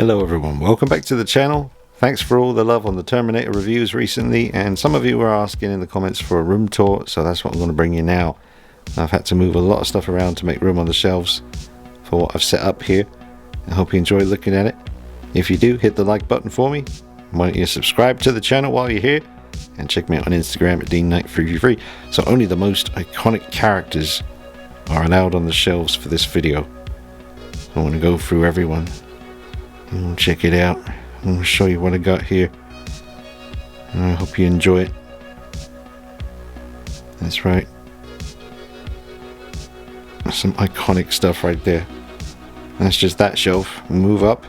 Hello everyone, welcome back to the channel. Thanks for all the love on the Terminator reviews recently, and some of you were asking in the comments for a room tour, so that's what I'm going to bring you now. I've had to move a lot of stuff around to make room on the shelves for what I've set up here. I hope you enjoy looking at it. If you do, hit the like button for me. Why don't you subscribe to the channel while you're here, and check me out on Instagram at DeanKnight333. So only the most iconic characters are allowed on the shelves for this video. I want to go through everyone and check it out. I'm going to show you what I got here. And I hope you enjoy it. That's right. Some iconic stuff right there. That's just that shelf. Move up.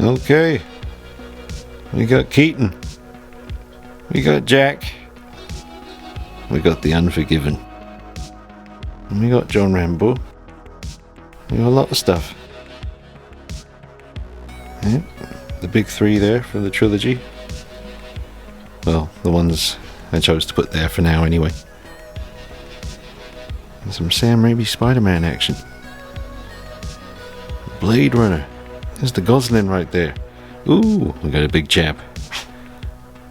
Okay. We got Keaton. We got Jack. We got the Unforgiven. And we got John Rambo. We got a lot of stuff. Yeah, the big three there from the trilogy. Well, the ones I chose to put there for now anyway. And some Sam Raimi Spider-Man action. Blade Runner. There's the Gosling right there. Ooh, we got a big chap.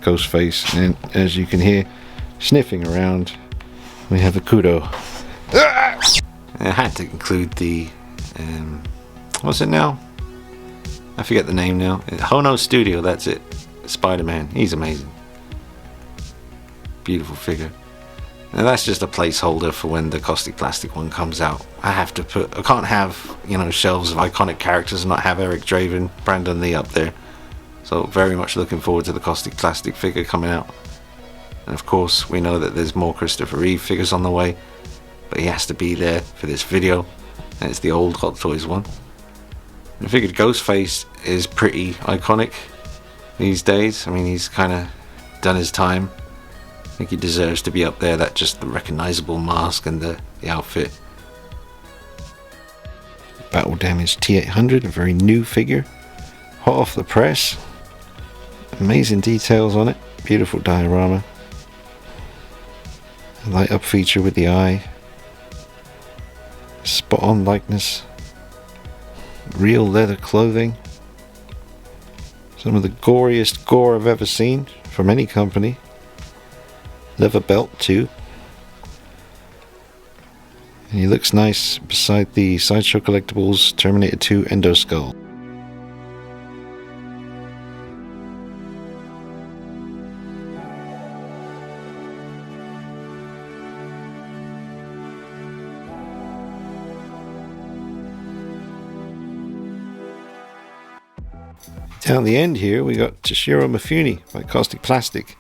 Ghostface, and as you can hear, sniffing around, we have a Kudo. I had to include the, what's it now? I forget the name now. Hono Studio, that's it. Spider-Man, he's amazing. Beautiful figure. Now that's just a placeholder for when the Kaustic Plastik one comes out. I can't have, shelves of iconic characters and not have Eric Draven, Brandon Lee up there. So very much looking forward to the Kaustic Plastik figure coming out. And of course, we know that there's more Christopher Reeve figures on the way, but he has to be there for this video. And it's the old Hot Toys one. I figured Ghostface is pretty iconic these days. I mean, he's kind of done his time. I think he deserves to be up there. That just the recognizable mask and the outfit. Battle Damage T800, a very new figure. Hot off the press. Amazing details on it. Beautiful diorama. Light up feature with the eye. Spot on likeness. Real leather clothing. Some of the goriest gore I've ever seen from any company. Leather belt too. And he looks nice beside the Sideshow Collectibles Terminator 2 Endo Skull. Down the end here we got Toshiro Mifune by Kaustic Plastik,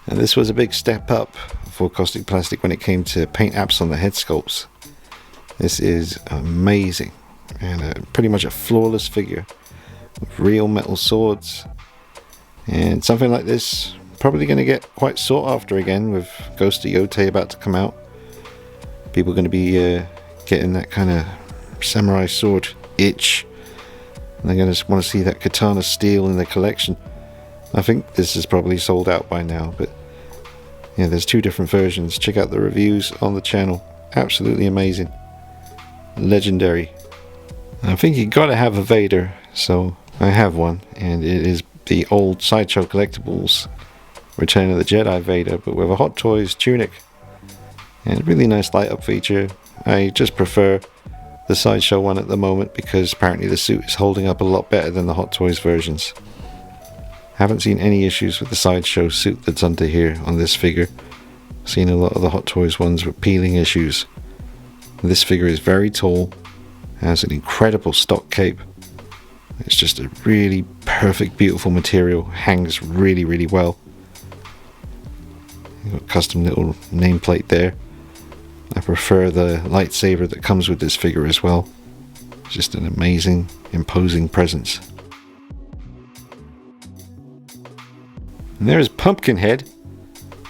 and this was a big step up for Kaustic Plastik when it came to paint apps on the head sculpts. This is amazing, and pretty much a flawless figure with real metal swords, and something like this probably going to get quite sought after again with Ghost of Yotei about to come out. People are going to be getting that kind of samurai sword itch. They're going to want to see that katana steel in their collection. I think this is probably sold out by now, but yeah, there's two different versions. Check out the reviews on the channel. Absolutely amazing. Legendary. I think you got to have a Vader, so I have one, and it is the old Sideshow Collectibles Return of the Jedi Vader, but with a Hot Toys tunic. And a really nice light up feature. I just prefer the Sideshow one at the moment because apparently the suit is holding up a lot better than the Hot Toys versions. Haven't seen any issues with the Sideshow suit that's under here on this figure. Seen a lot of the Hot Toys ones with peeling issues. This figure is very tall, has an incredible stock cape. It's just a really perfect, beautiful material, hangs really, really well. You've got a custom little nameplate there. I prefer the lightsaber that comes with this figure as well. Just an amazing, imposing presence. And there is Pumpkinhead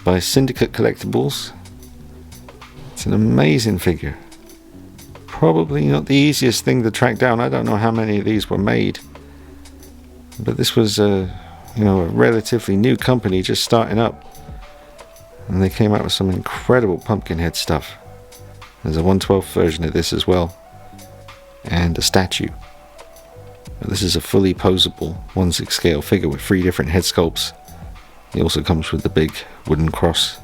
by Syndicate Collectibles. It's an amazing figure. Probably not the easiest thing to track down. I don't know how many of these were made, but this was a relatively new company just starting up, and they came out with some incredible Pumpkinhead stuff. There's a 1/12 version of this as well, and a statue. But this is a fully posable 1/6 scale figure with 3 different head sculpts. He also comes with the big wooden cross.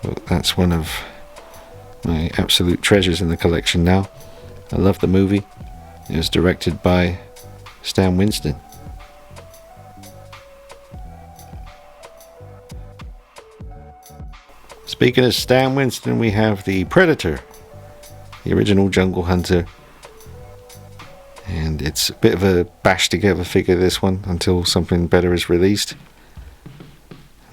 But that's one of my absolute treasures in the collection now. I love the movie. It was directed by Stan Winston. Speaking of Stan Winston, we have the Predator, the original Jungle Hunter. And it's a bit of a bash together figure, this one, until something better is released.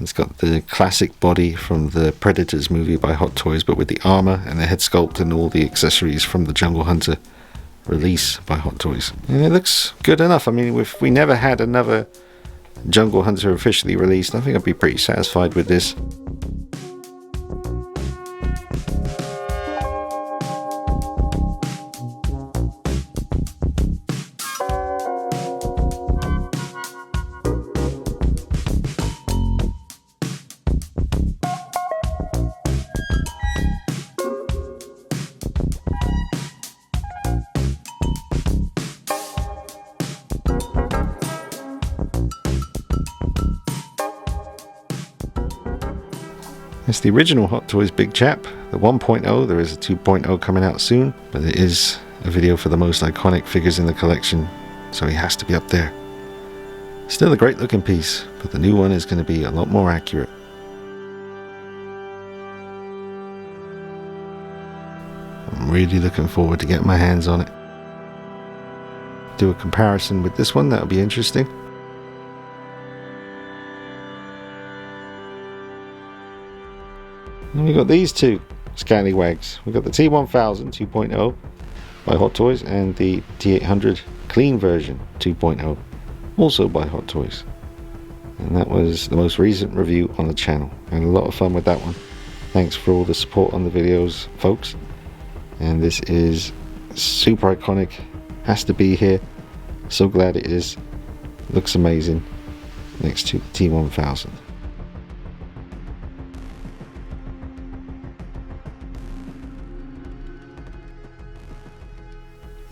It's got the classic body from the Predators movie by Hot Toys, but with the armor and the head sculpt and all the accessories from the Jungle Hunter release by Hot Toys. And it looks good enough. I mean, if we never had another Jungle Hunter officially released, I think I'd be pretty satisfied with this. It's the original Hot Toys Big Chap, the 1.0. There is a 2.0 coming out soon, but it is a video for the most iconic figures in the collection, so he has to be up there. Still a great looking piece, but the new one is going to be a lot more accurate. I'm really looking forward to getting my hands on it. Do a comparison with this one, that'll be interesting. And we got these two scallywags. We got the T1000 2.0 by Hot Toys and the T800 clean version 2.0, also by Hot Toys. And that was the most recent review on the channel. I had a lot of fun with that one. Thanks for all the support on the videos, folks. And this is super iconic. Has to be here. So glad it is. Looks amazing next to the T1000.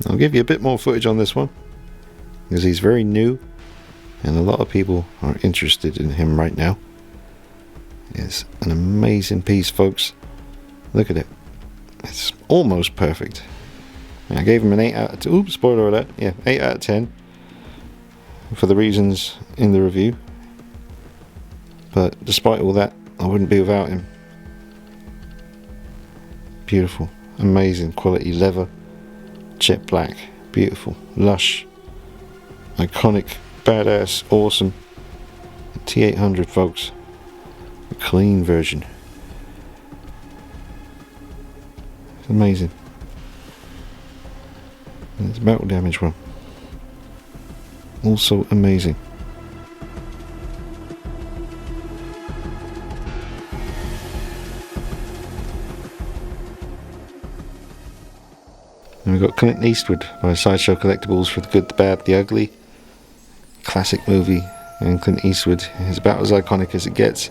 I'll give you a bit more footage on this one because he's very new and a lot of people are interested in him right now. It's an amazing piece, folks. Look at it. It's almost perfect. I gave him an 8 out of 10. Oops, spoiler alert. Yeah, 8 out of 10 for the reasons in the review. But despite all that, I wouldn't be without him. Beautiful, amazing quality leather. Jet black, beautiful, lush, iconic, badass, awesome. T800, folks, a clean version. It's amazing. And it's a battle damage one, also amazing. And we've got Clint Eastwood by Sideshow Collectibles for The Good, the Bad, the Ugly. Classic movie, and Clint Eastwood is about as iconic as it gets.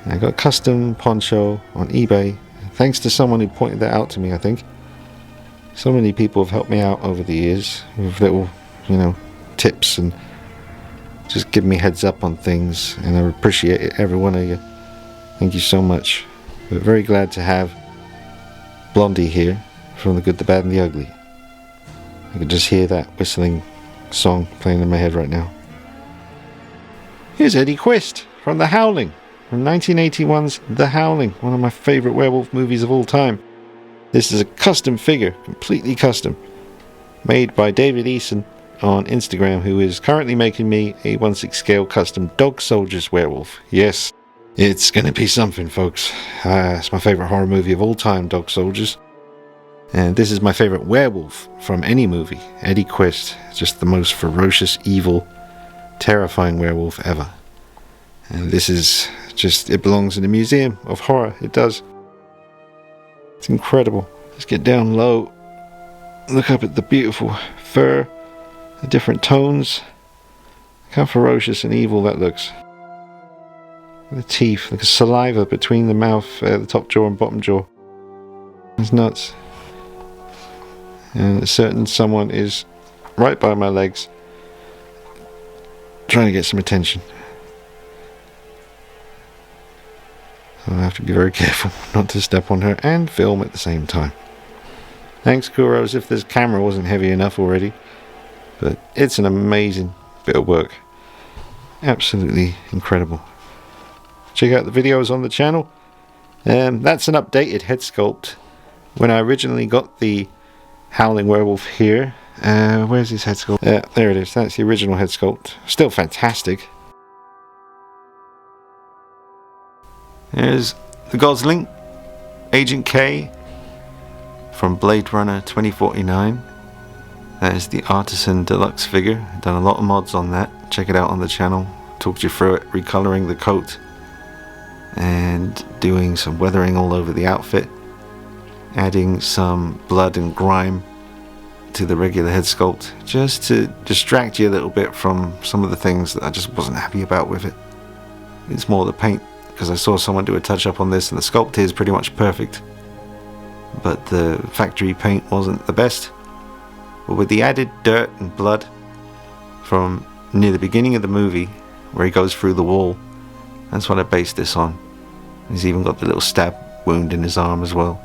And I got a custom poncho on eBay, thanks to someone who pointed that out to me, I think. So many people have helped me out over the years with little, tips and just giving me heads up on things, and I appreciate it, every one of you. Thank you so much. We're very glad to have Blondie here from The Good, the Bad and the Ugly. I can just hear that whistling song playing in my head right now. Here's Eddie Quist from The Howling, from 1981's The Howling, one of my favourite werewolf movies of all time. This is a custom figure, completely custom, made by David Eason on Instagram, who is currently making me a 1/6 scale custom Dog Soldiers werewolf. Yes, it's gonna be something, folks. It's my favourite horror movie of all time, Dog Soldiers. And this is my favourite werewolf from any movie. Eddie Quist, just the most ferocious, evil, terrifying werewolf ever. And this is just, it belongs in the Museum of Horror. It does. It's incredible. Just get down low. Look up at the beautiful fur, the different tones. Look how ferocious and evil that looks. The teeth, like a saliva between the mouth, the top jaw and bottom jaw. It's nuts. and a certain someone is right by my legs trying to get some attention. So I have to be very careful not to step on her and film at the same time. Thanks, Kuro, as if this camera wasn't heavy enough already. But it's an amazing bit of work. Absolutely incredible. Check out the videos on the channel. That's an updated head sculpt. When I originally got the Howling Werewolf here, where's his head sculpt? There it is. That's the original head sculpt. Still fantastic. There's the Gosling, Agent K from Blade Runner 2049. That is the Artisan Deluxe figure. I've done a lot of mods on that. Check it out on the channel. Talked you through it, recoloring the coat and doing some weathering all over the outfit, adding some blood and grime to the regular head sculpt just to distract you a little bit from some of the things that I just wasn't happy about with it. It's more the paint, because I saw someone do a touch up on this and the sculpt is pretty much perfect, but the factory paint wasn't the best. But with the added dirt and blood from near the beginning of the movie where he goes through the wall, that's what I based this on. He's even got the little stab wound in his arm as well.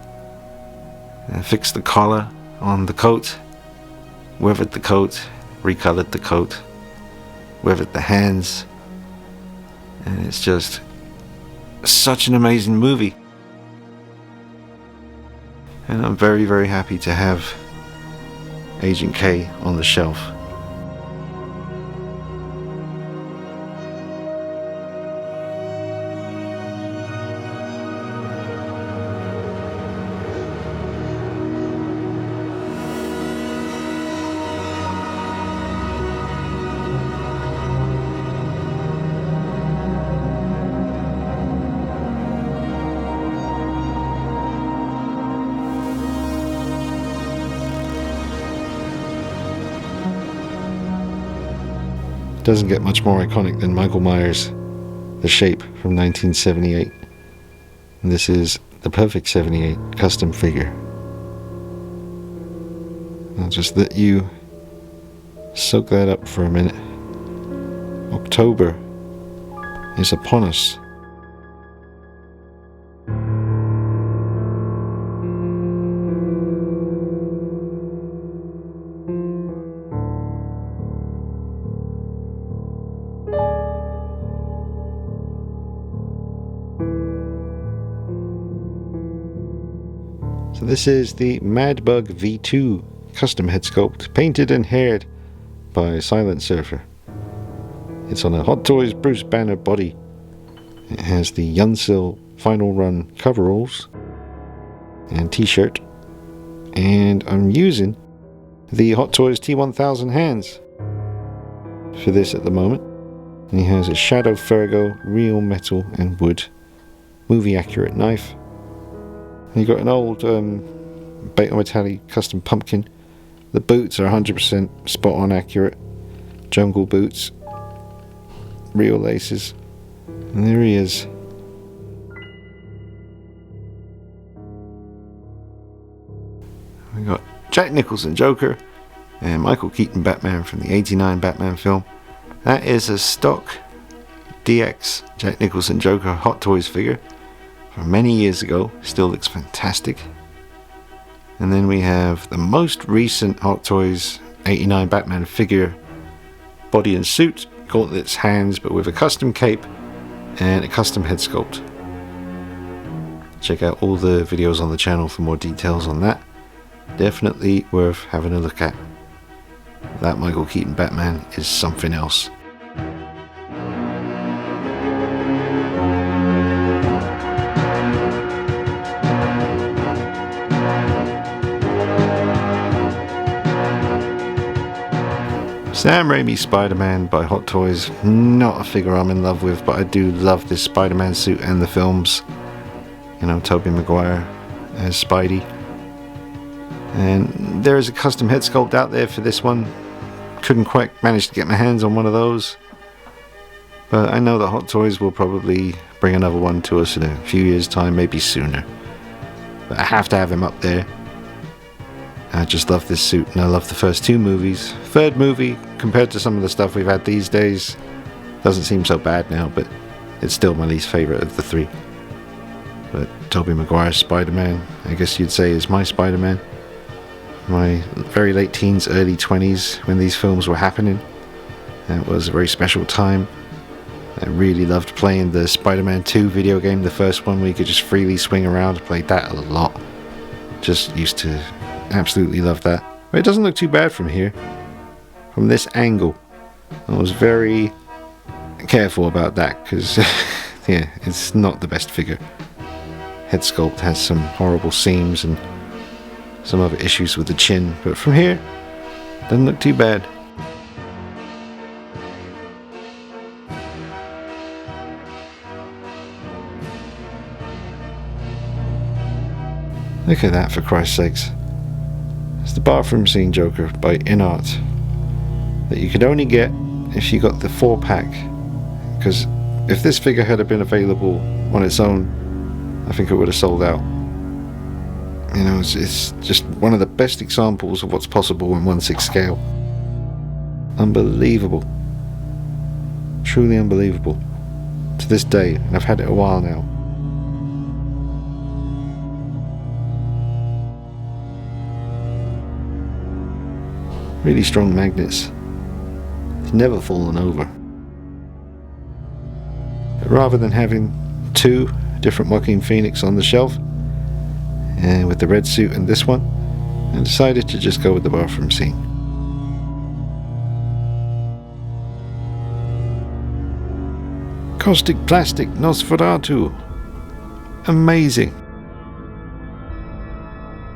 I fixed the collar on the coat, weathered the coat, recolored the coat, weathered the hands, and it's just such an amazing movie. And I'm very, very happy to have Agent K on the shelf. Doesn't get much more iconic than Michael Myers' The Shape from 1978. And this is the Perfect 78 custom figure. I'll just let you soak that up for a minute. October is upon us. So this is the Madbug V2 custom head sculpt, painted and haired by Silent Surfer. It's on a Hot Toys Bruce Banner body. It has the Yunsil Final Run coveralls and t-shirt, and I'm using the Hot Toys T1000 hands for this at the moment. And he has a Shadow Fergo, real metal and wood, movie accurate knife. You got an old Beta Metallic custom pumpkin. The boots are 100% spot on accurate. Jungle boots. Real laces. And there he is. We got Jack Nicholson Joker and Michael Keaton Batman from the '89 Batman film. That is a stock DX Jack Nicholson Joker Hot Toys figure from many years ago. Still looks fantastic. And then we have the most recent Hot Toys '89 Batman figure, body and suit, gauntlets, hands, but with a custom cape and a custom head sculpt. Check out all the videos on the channel for more details on that. Definitely worth having a look at. That Michael Keaton Batman is something else. Sam Raimi's Spider-Man by Hot Toys. Not a figure I'm in love with, but I do love this Spider-Man suit and the films. You know, Tobey Maguire as Spidey. And there is a custom head sculpt out there for this one. Couldn't quite manage to get my hands on one of those. But I know that Hot Toys will probably bring another one to us in a few years' time, maybe sooner. But I have to have him up there. I just love this suit, and I love the first 2 movies. Third movie, compared to some of the stuff we've had these days, doesn't seem so bad now, but it's still my least favourite of the 3. But Tobey Maguire's Spider-Man, I guess you'd say, is my Spider-Man. My very late teens, early 20s, when these films were happening. And it was a very special time. I really loved playing the Spider-Man 2 video game, the first one where you could just freely swing around. I played that a lot. Just used to absolutely love that. But it doesn't look too bad from here. From this angle. I was very careful about that because, yeah, it's not the best figure. Head sculpt has some horrible seams and some other issues with the chin, but from here, doesn't look too bad. Look at that, for Christ's sakes. It's the bathroom scene Joker by Inart that you could only get if you got the 4-pack, because if this figure had been available on its own, I think it would have sold out. You know, it's just one of the best examples of what's possible in 1/6 scale. Unbelievable. Truly unbelievable. To this day, and I've had it a while now. Really strong magnets. It's never fallen over. But rather than having 2 different Joaquin Phoenix on the shelf, and with the red suit and this one, I decided to just go with the bathroom scene. Kaustic Plastik Nosferatu. Amazing.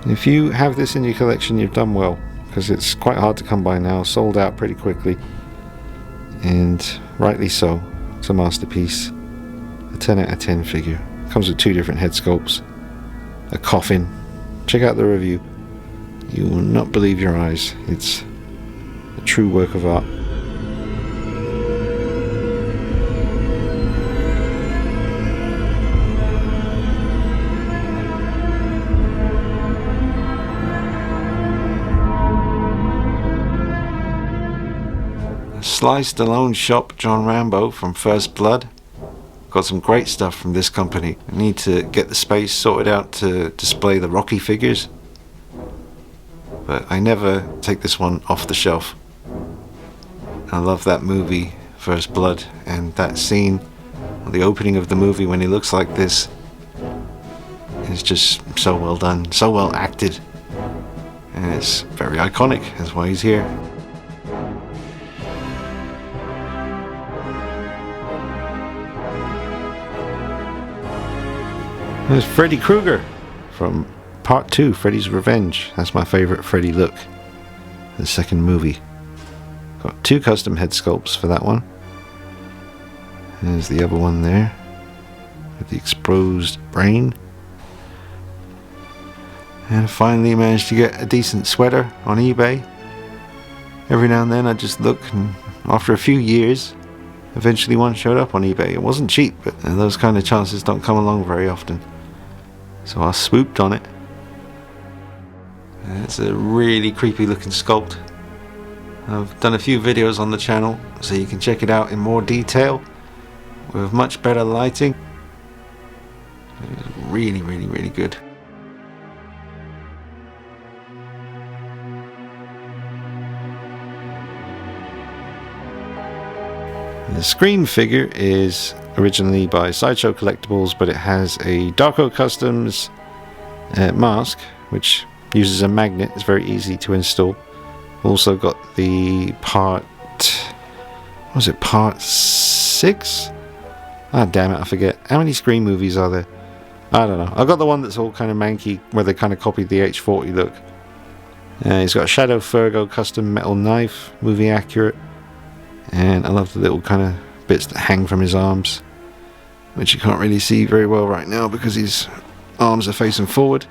If you have this in your collection, you've done well, because it's quite hard to come by now, sold out pretty quickly, and rightly so. It's a masterpiece. A 10 out of 10 figure. Comes with 2 different head sculpts, a coffin. Check out the review. You will not believe your eyes. It's a true work of art. Sly Stallone shop John Rambo from First Blood. Got some great stuff from this company. I need to get the space sorted out to display the Rocky figures, but I never take this one off the shelf. I love that movie, First Blood, and that scene, the opening of the movie when he looks like this, is just so well done, so well acted, and it's very iconic. That's why he's here. There's Freddy Krueger from Part 2, Freddy's Revenge. That's my favourite Freddy look. The second movie. Got 2 custom head sculpts for that one. There's the other one there, with the exposed brain. And I finally managed to get a decent sweater on eBay. Every now and then I just look, and after a few years, eventually one showed up on eBay. It wasn't cheap, but those kind of chances don't come along very often. So I swooped on it. It's a really creepy looking sculpt. I've done a few videos on the channel, so you can check it out in more detail with much better lighting. It's really, really, really good. The Scream figure is originally by Sideshow Collectibles, but it has a Darko Customs mask, which uses a magnet. It's very easy to install. Also got the part 6? Ah, damn it, I forget. How many Scream movies are there? I don't know. I got the one that's all kind of manky, where they kind of copied the H40 look. He's got a Shadow Fergo custom metal knife, movie accurate. And I love the little kind of bits that hang from his arms, which you can't really see very well right now because his arms are facing forward.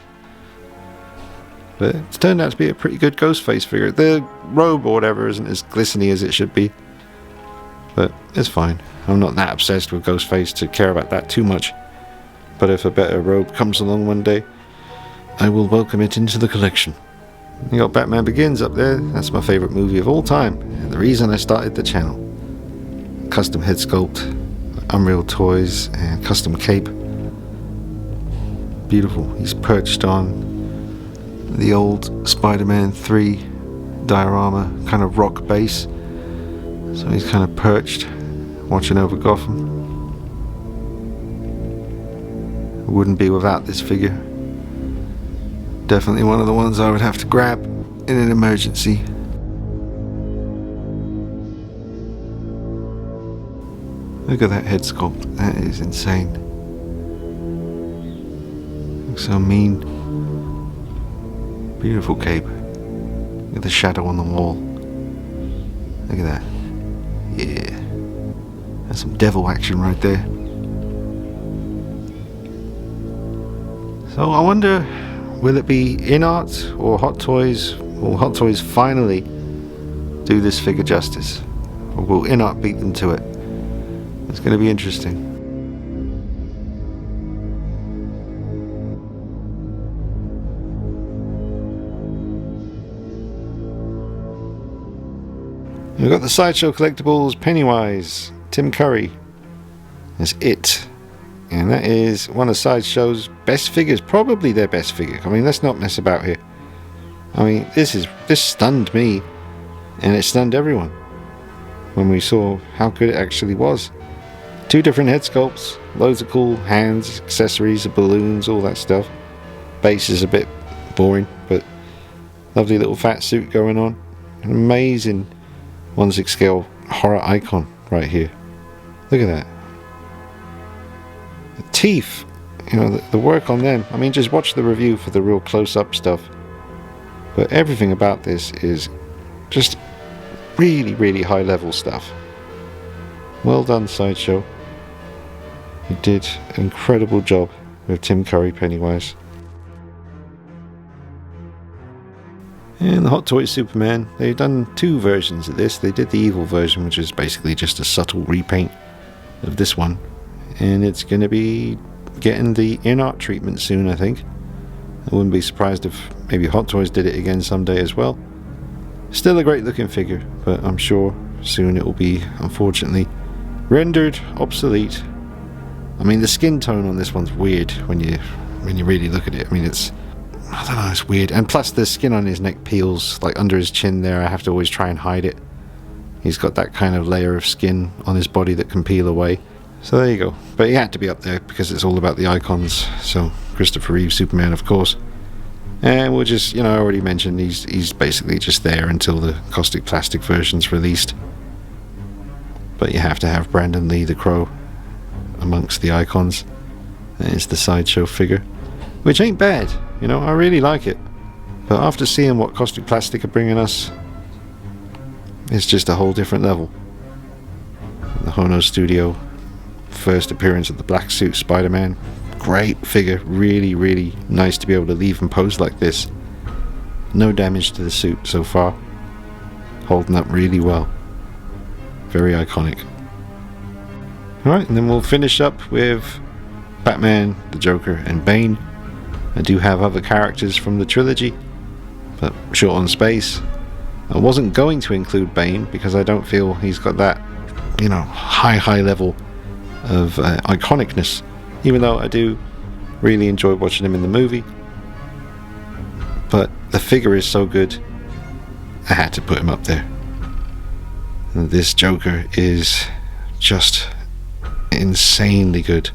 But it's turned out to be a pretty good Ghostface figure. The robe or whatever isn't as glistening as it should be, but it's fine. I'm not that obsessed with Ghostface to care about that too much. But if a better robe comes along one day, I will welcome it into the collection. You got Batman Begins up there. That's my favorite movie of all time, and the reason I started the channel. Custom head sculpt, Unreal toys, and custom cape. Beautiful. He's perched on the old Spider-Man 3 diorama kind of rock base, so he's kind of perched watching over Gotham. Wouldn't be without this figure. Definitely one of the ones I would have to grab in an emergency. Look at that head sculpt. That is insane. Looks so mean. Beautiful cape. Look at the shadow on the wall. Look at that. Yeah. That's some devil action right there. So I wonder, will it be Inart or Hot Toys? Will Hot Toys finally do this figure justice? Or will Inart beat them to it? It's going to be interesting. We've got the Sideshow Collectibles Pennywise, Tim Curry. That's it. And that is one of Sideshow's best figures, probably their best figure. I mean, let's not mess about here. I mean, this stunned me, and it stunned everyone when we saw how good it actually was. 2 different head sculpts, loads of cool hands, accessories, balloons, all that stuff. Base is a bit boring, but lovely little fat suit going on. An amazing 1/6 scale horror icon right here. Look at that. The teeth, you know, the work on them. I mean, just watch the review for the real close-up stuff. But everything about this is just really, really high-level stuff. Well done, Sideshow. You did an incredible job with Tim Curry Pennywise. And the Hot Toys Superman, they've done 2 versions of this. They did the evil version, which is basically just a subtle repaint of this one. And it's going to be getting the Inart treatment soon, I think. I wouldn't be surprised if maybe Hot Toys did it again someday as well. Still a great looking figure, but I'm sure soon it will be, unfortunately, rendered obsolete. I mean, the skin tone on this one's weird when you really look at it. I mean, I don't know, it's weird. And plus the skin on his neck peels, like under his chin there. I have to always try and hide it. He's got that kind of layer of skin on his body that can peel away. So there you go. But he had to be up there because it's all about the icons. So Christopher Reeve Superman, of course. And we'll just, I already mentioned he's basically just there until the Kaustic Plastik version's released. But you have to have Brandon Lee the Crow amongst the icons. That is the Sideshow figure, which ain't bad. I really like it. But after seeing what Kaustic Plastik are bringing us, it's just a whole different level. The Hono Studio first appearance of the black suit Spider-Man. Great figure. Really, really nice to be able to leave and pose like this. No damage to the suit so far. Holding up really well. Very iconic. Alright, and then we'll finish up with Batman, the Joker, and Bane. I do have other characters from the trilogy, but short on space. I wasn't going to include Bane because I don't feel he's got that, high level of iconicness, even though I do really enjoy watching him in the movie. But the figure is so good, I had to put him up there. And this Joker is just insanely good.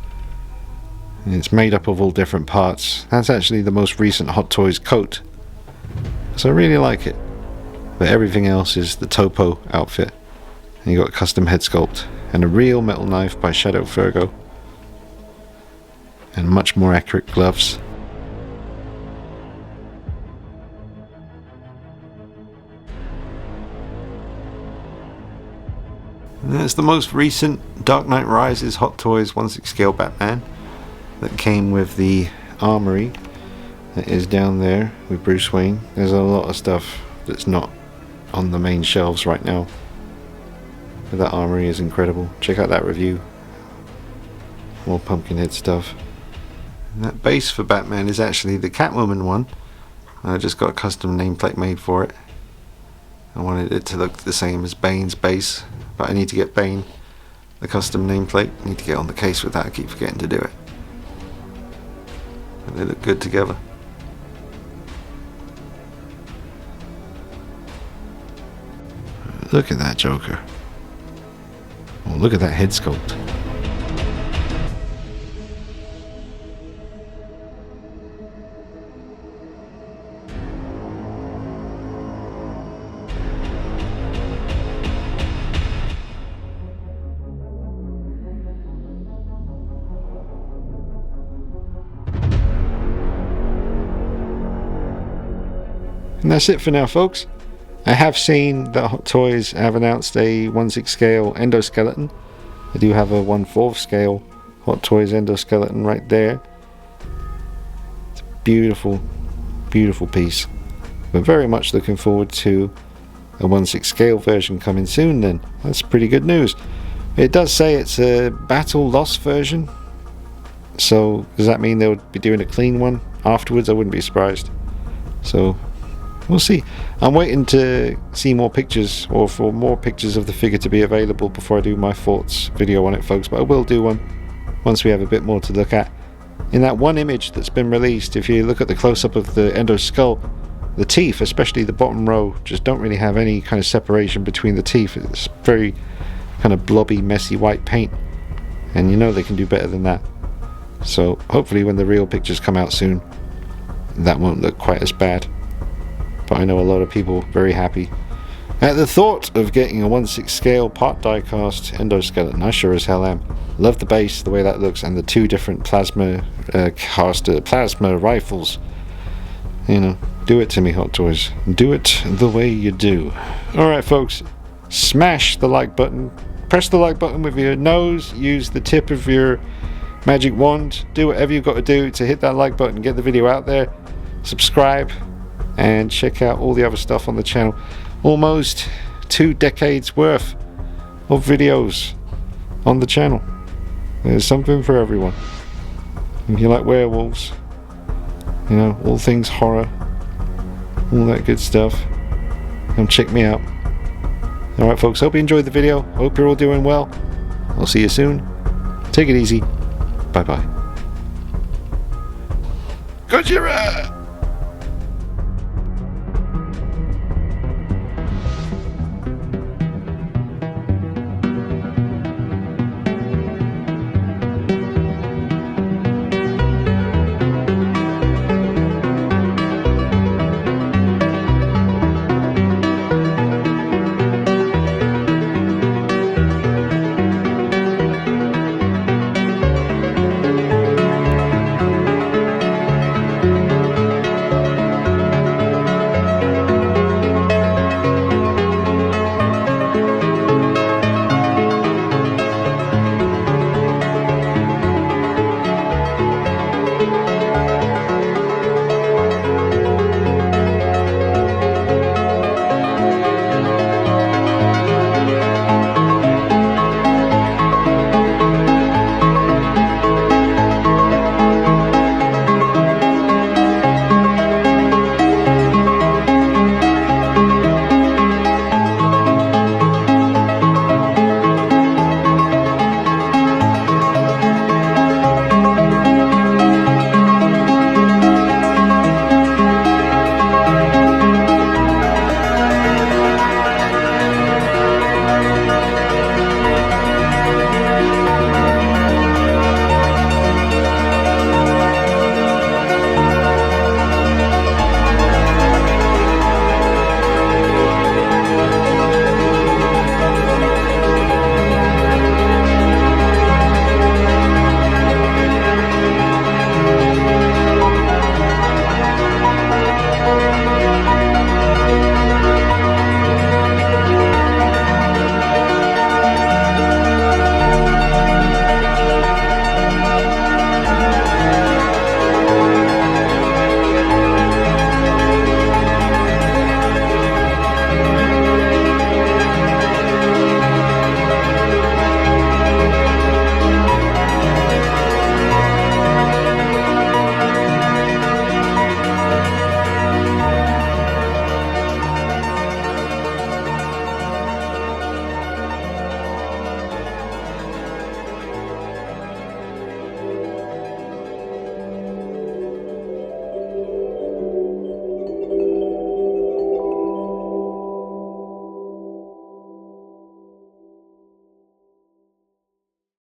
And it's made up of all different parts. That's actually the most recent Hot Toys coat, so I really like it. But everything else is the Topo outfit. And you got a custom head sculpt and a real metal knife by Shadow Fergo, and much more accurate gloves. And that's the most recent Dark Knight Rises Hot Toys 1/6 scale Batman that came with the armory that is down there with Bruce Wayne. There's a lot of stuff that's not on the main shelves right now, but that armory is incredible. Check out that review. More Pumpkinhead stuff. And that base for Batman is actually the Catwoman one, I just got a custom nameplate made for it. I wanted it to look the same as Bane's base, but I need to get Bane the custom nameplate. I need to get on the case with that. I keep forgetting to do it. But they look good together. Look at that Joker. Oh, look at that head sculpt. And that's it for now, folks. I have seen that Hot Toys have announced a 1/6 scale endoskeleton. I do have a 1/4 scale Hot Toys endoskeleton right there. It's a beautiful, beautiful piece. We're very much looking forward to a 1/6 scale version coming soon then. That's pretty good news. It does say it's a battle loss version. So does that mean they'll be doing a clean one afterwards? I wouldn't be surprised. So we'll see. I'm waiting to see more pictures, or for more pictures of the figure to be available before I do my thoughts video on it, folks. But I will do one once we have a bit more to look at. In that one image that's been released, if you look at the close-up of the endo skull, the teeth, especially the bottom row, just don't really have any kind of separation between the teeth. It's very kind of blobby, messy white paint, and you know they can do better than that. So hopefully when the real pictures come out soon, that won't look quite as bad. But I know a lot of people very happy at the thought of getting a 1/6 scale part die cast endoskeleton. I sure as hell am. Love the base, the way that looks, and the two different plasma plasma rifles. You know, do it to me, Hot Toys. Do it the way you do. Alright folks, smash the like button. Press the like button with your nose. Use the tip of your magic wand. Do whatever you've got to do to hit that like button, get the video out there. Subscribe and check out all the other stuff on the channel. Almost 2 decades worth of videos on the channel. There's something for everyone. If you like werewolves, you know, all things horror, all that good stuff, come check me out. Alright folks, hope you enjoyed the video. Hope you're all doing well. I'll see you soon. Take it easy. Bye bye. Gojira!